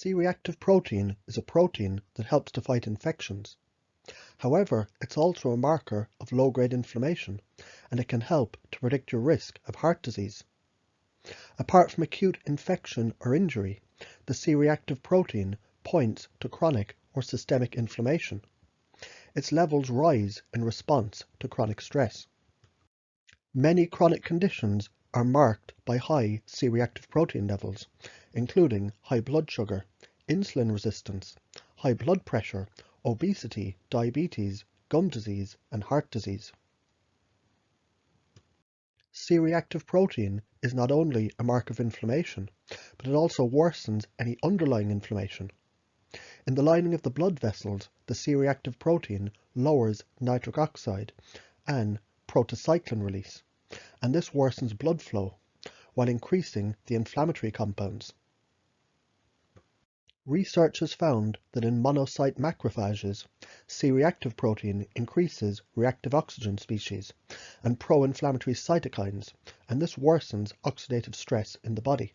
C-reactive protein is a protein that helps to fight infections. However, it's also a marker of low-grade inflammation, and it can help to predict your risk of heart disease. Apart from acute infection or injury, the C-reactive protein points to chronic or systemic inflammation. Its levels rise in response to chronic stress. Many chronic conditions are marked by high C-reactive protein levels, including high blood sugar, insulin resistance, high blood pressure, obesity, diabetes, gum disease, and heart disease. C-reactive protein is not only a mark of inflammation, but it also worsens any underlying inflammation. In the lining of the blood vessels, the C-reactive protein lowers nitric oxide and protocyclin release, and this worsens blood flow while increasing the inflammatory compounds. Research has found that in monocyte macrophages, C-reactive protein increases reactive oxygen species and pro-inflammatory cytokines, and this worsens oxidative stress in the body.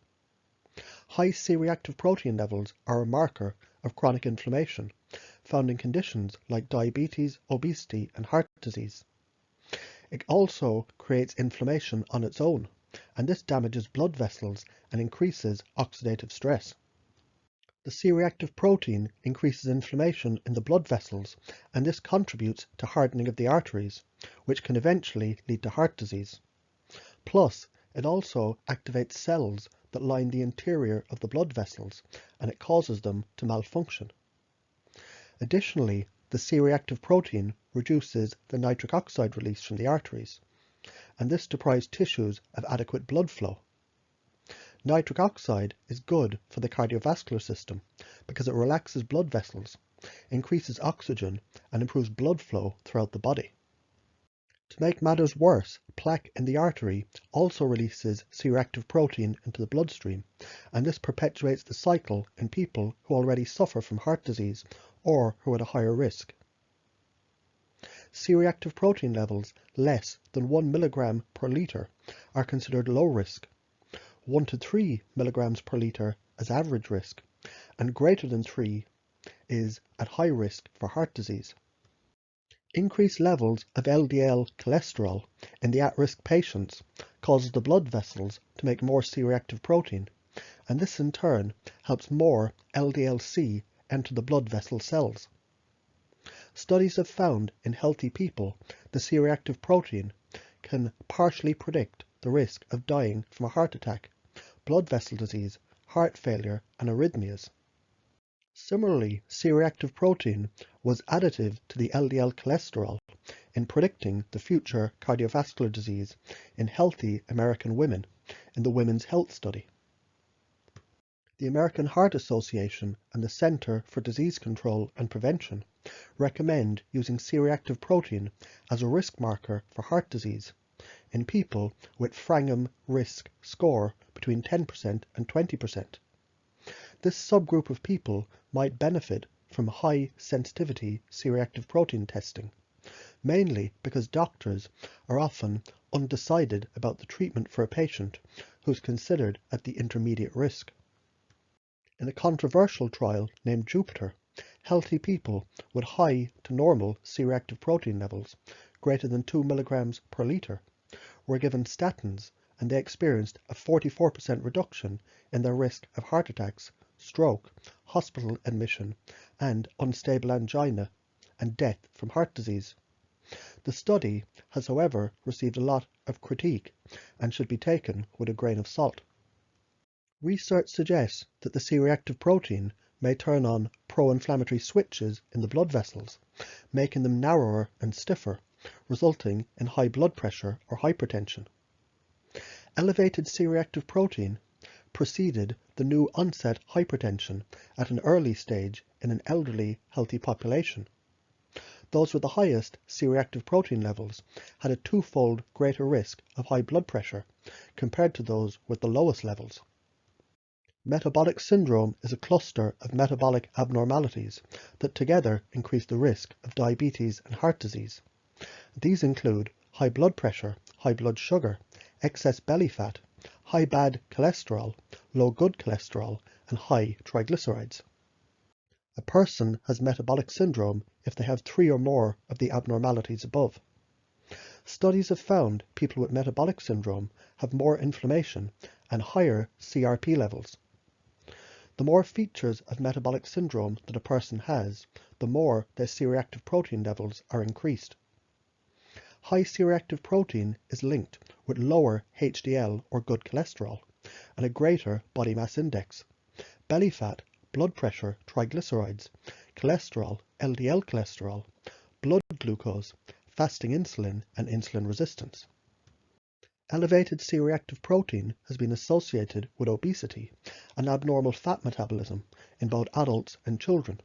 High C-reactive protein levels are a marker of chronic inflammation, found in conditions like diabetes, obesity, and heart disease. It also creates inflammation on its own, and this damages blood vessels and increases oxidative stress. The C-reactive protein increases inflammation in the blood vessels, and this contributes to hardening of the arteries, which can eventually lead to heart disease. Plus, it also activates cells that line the interior of the blood vessels, and it causes them to malfunction. Additionally, the C-reactive protein reduces the nitric oxide release from the arteries, and this deprives tissues of adequate blood flow. Nitric oxide is good for the cardiovascular system because it relaxes blood vessels, increases oxygen, and improves blood flow throughout the body. To make matters worse, plaque in the artery also releases C-reactive protein into the bloodstream, and this perpetuates the cycle in people who already suffer from heart disease or who are at a higher risk. C-reactive protein levels less than 1 milligram per litre are considered low risk, 1 to 3 milligrams per litre as average risk, and greater than 3 is at high risk for heart disease. Increased levels of LDL cholesterol in the at-risk patients causes the blood vessels to make more C-reactive protein, and this in turn helps more LDL-C enter the blood vessel cells. Studies have found in healthy people the C-reactive protein can partially predict the risk of dying from a heart attack, blood vessel disease, heart failure, and arrhythmias. Similarly, C-reactive protein was additive to the LDL cholesterol in predicting the future cardiovascular disease in healthy American women in the Women's Health Study. The American Heart Association and the Center for Disease Control and Prevention recommend using C-reactive protein as a risk marker for heart disease in people with Framingham risk score between 10% and 20%. This subgroup of people might benefit from high sensitivity C-reactive protein testing, mainly because doctors are often undecided about the treatment for a patient who is considered at the intermediate risk. In a controversial trial named Jupiter, healthy people with high to normal C-reactive protein levels, greater than 2 milligrams per litre, were given statins, and they experienced a 44% reduction in their risk of heart attacks, stroke, hospital admission, and unstable angina, and death from heart disease. The study has, however, received a lot of critique and should be taken with a grain of salt. Research suggests that the C-reactive protein may turn on pro-inflammatory switches in the blood vessels, making them narrower and stiffer, resulting in high blood pressure or hypertension. Elevated C-reactive protein preceded the new onset hypertension at an early stage in an elderly healthy population. Those with the highest C-reactive protein levels had a twofold greater risk of high blood pressure compared to those with the lowest levels. Metabolic syndrome is a cluster of metabolic abnormalities that together increase the risk of diabetes and heart disease. These include high blood pressure, high blood sugar, excess belly fat, high bad cholesterol, low good cholesterol, and high triglycerides. A person has metabolic syndrome if they have 3 or more of the abnormalities above. Studies have found people with metabolic syndrome have more inflammation and higher CRP levels. The more features of metabolic syndrome that a person has, the more their C-reactive protein levels are increased. High C-reactive protein is linked with lower HDL or good cholesterol and a greater body mass index, belly fat, blood pressure, triglycerides, cholesterol, LDL cholesterol, blood glucose, fasting insulin, and insulin resistance. Elevated C-reactive protein has been associated with obesity and abnormal fat metabolism in both adults and children,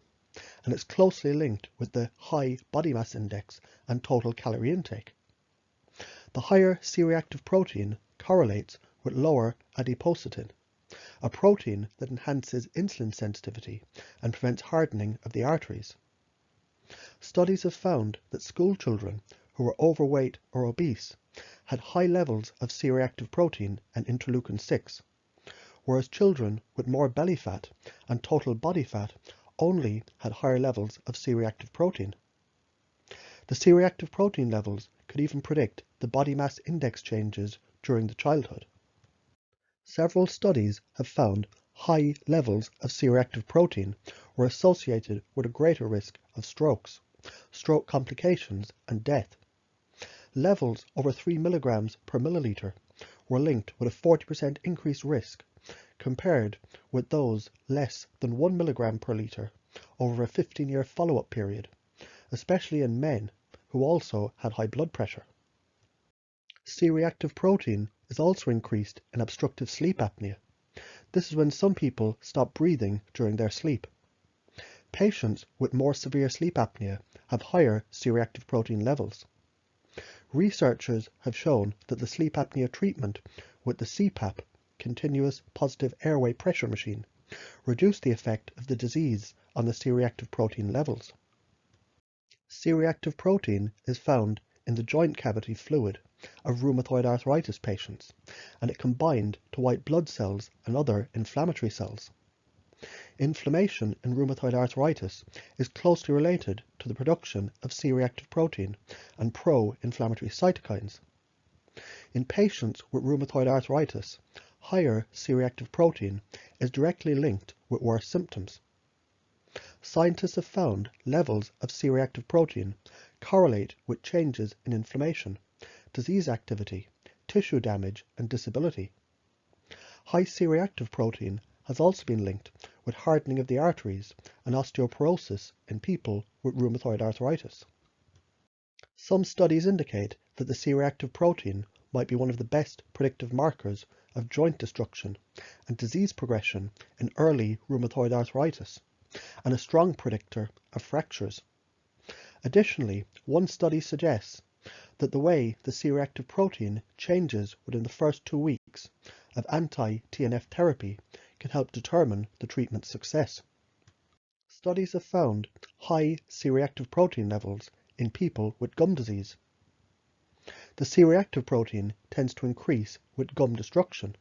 and it's closely linked with the high body mass index and total calorie intake. The higher C-reactive protein correlates with lower adiposity, a protein that enhances insulin sensitivity and prevents hardening of the arteries. Studies have found that school children who were overweight or obese had high levels of C-reactive protein and interleukin-6, whereas children with more belly fat and total body fat only had higher levels of C-reactive protein. The C-reactive protein levels could even predict the body mass index changes during the childhood. Several studies have found high levels of C-reactive protein were associated with a greater risk of strokes, stroke complications, and death. Levels over 3 mg per milliliter were linked with a 40% increased risk compared with those less than 1 mg per liter over a 15-year follow-up period, especially in men who also had high blood pressure. C-reactive protein is also increased in obstructive sleep apnea. This is when some people stop breathing during their sleep. Patients with more severe sleep apnea have higher C-reactive protein levels. Researchers have shown that the sleep apnea treatment with the CPAP, continuous positive airway pressure machine, reduced the effect of the disease on the C-reactive protein levels. C-reactive protein is found in the joint cavity fluid of rheumatoid arthritis patients, and it combined to white blood cells and other inflammatory cells. Inflammation in rheumatoid arthritis is closely related to the production of C-reactive protein and pro-inflammatory cytokines. In patients with rheumatoid arthritis, higher C-reactive protein is directly linked with worse symptoms. Scientists have found levels of C-reactive protein correlate with changes in inflammation, disease activity, tissue damage, and disability. High C-reactive protein has also been linked with hardening of the arteries and osteoporosis in people with rheumatoid arthritis. Some studies indicate that the C-reactive protein might be one of the best predictive markers of joint destruction and disease progression in early rheumatoid arthritis, and a strong predictor of fractures. Additionally, one study suggests that the way the C-reactive protein changes within the first 2 weeks of anti-TNF therapy can help determine the treatment's success. Studies have found high C-reactive protein levels in people with gum disease. The C-reactive protein tends to increase with gum destruction.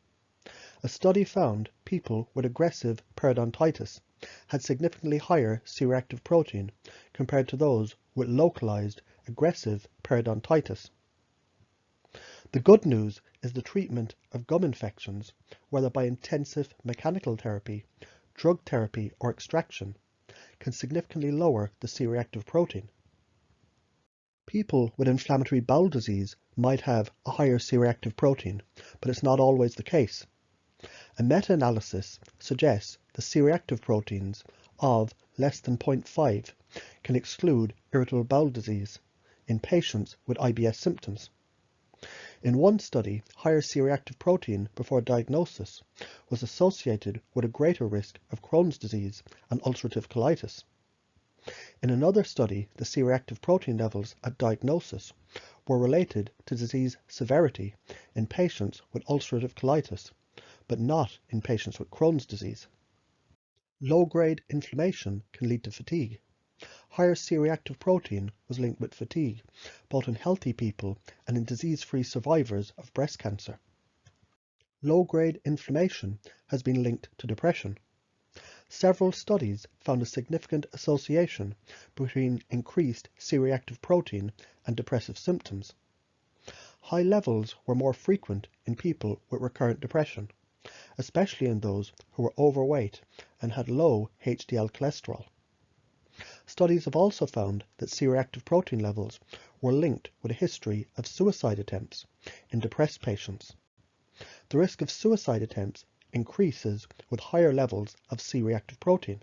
A study found people with aggressive periodontitis had significantly higher C-reactive protein compared to those with localized aggressive periodontitis. The good news is the treatment of gum infections, whether by intensive mechanical therapy, drug therapy, or extraction, can significantly lower the C-reactive protein. People with inflammatory bowel disease might have a higher C-reactive protein, but it's not always the case. A meta-analysis suggests the C-reactive proteins of less than 0.5 can exclude irritable bowel disease in patients with IBS symptoms. In one study, higher C-reactive protein before diagnosis was associated with a greater risk of Crohn's disease and ulcerative colitis. In another study, the C-reactive protein levels at diagnosis were related to disease severity in patients with ulcerative colitis, but not in patients with Crohn's disease. Low-grade inflammation can lead to fatigue. Higher C-reactive protein was linked with fatigue, both in healthy people and in disease-free survivors of breast cancer. low-grade inflammation has been linked to depression. Several studies found a significant association between increased C-reactive protein and depressive symptoms. High levels were more frequent in people with recurrent depression, especially in those who were overweight and had low HDL cholesterol. Studies have also found that C-reactive protein levels were linked with a history of suicide attempts in depressed patients. The risk of suicide attempts increases with higher levels of C-reactive protein.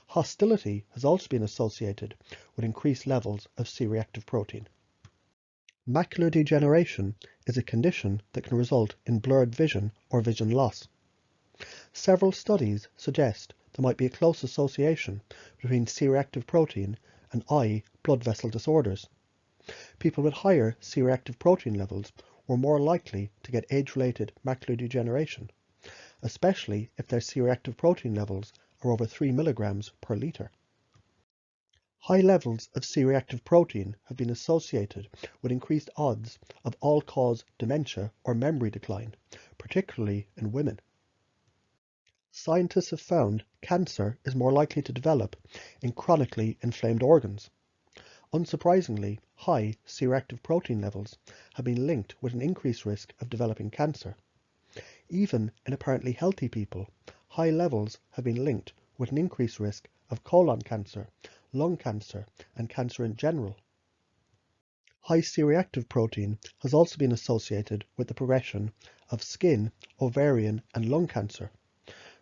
Hostility has also been associated with increased levels of C-reactive protein. Macular degeneration is a condition that can result in blurred vision or vision loss. Several studies suggest there might be a close association between C-reactive protein and eye blood vessel disorders. People with higher C-reactive protein levels were more likely to get age-related macular degeneration, especially if their C-reactive protein levels are over 3 milligrams per litre. High levels of C-reactive protein have been associated with increased odds of all-cause dementia or memory decline, particularly in women. Scientists have found cancer is more likely to develop in chronically inflamed organs. Unsurprisingly, high C-reactive protein levels have been linked with an increased risk of developing cancer. Even in apparently healthy people, high levels have been linked with an increased risk of colon cancer, lung cancer, and cancer in general. High C-reactive protein has also been associated with the progression of skin, ovarian, and lung cancer.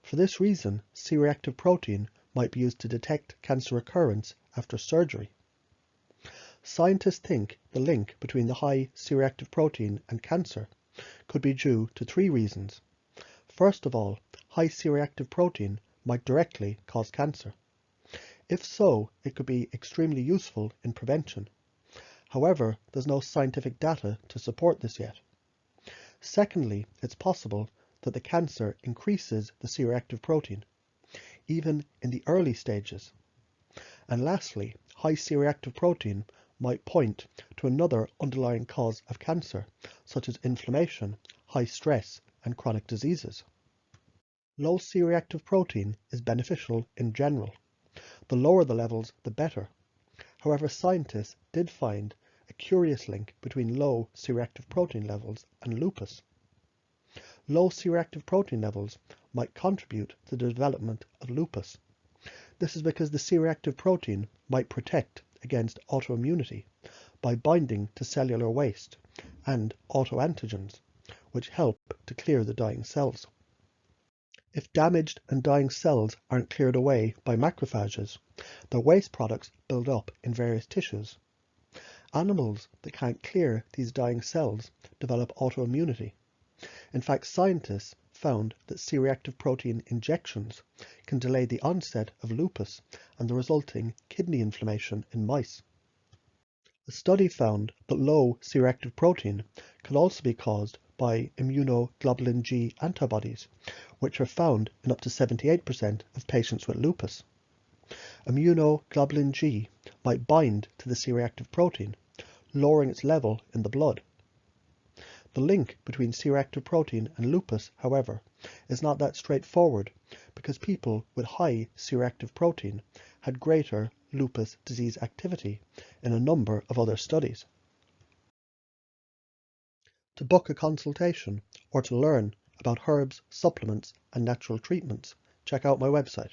For this reason, C-reactive protein might be used to detect cancer recurrence after surgery. Scientists think the link between the high C-reactive protein and cancer could be due to 3 reasons. First of all, high C-reactive protein might directly cause cancer. If so, it could be extremely useful in prevention. However, there's no scientific data to support this yet. Secondly, it's possible that the cancer increases the C-reactive protein, even in the early stages. And lastly, high C-reactive protein might point to another underlying cause of cancer, such as inflammation, high stress, and chronic diseases. Low C-reactive protein is beneficial in general. The lower the levels, the better. However, scientists did find a curious link between low C-reactive protein levels and lupus. Low C-reactive protein levels might contribute to the development of lupus. This is because the C-reactive protein might protect against autoimmunity by binding to cellular waste and autoantigens, which help to clear the dying cells. If damaged and dying cells aren't cleared away by macrophages, their waste products build up in various tissues. Animals that can't clear these dying cells develop autoimmunity. In fact, scientists found that C-reactive protein injections can delay the onset of lupus and the resulting kidney inflammation in mice. A study found that low C-reactive protein can also be caused by immunoglobulin G antibodies, which are found in up to 78% of patients with lupus. Immunoglobulin G might bind to the C-reactive protein, lowering its level in the blood. The link between C-reactive protein and lupus, however, is not that straightforward because people with high C-reactive protein had greater lupus disease activity in a number of other studies. To book a consultation or to learn about herbs, supplements, and natural treatments, check out my website.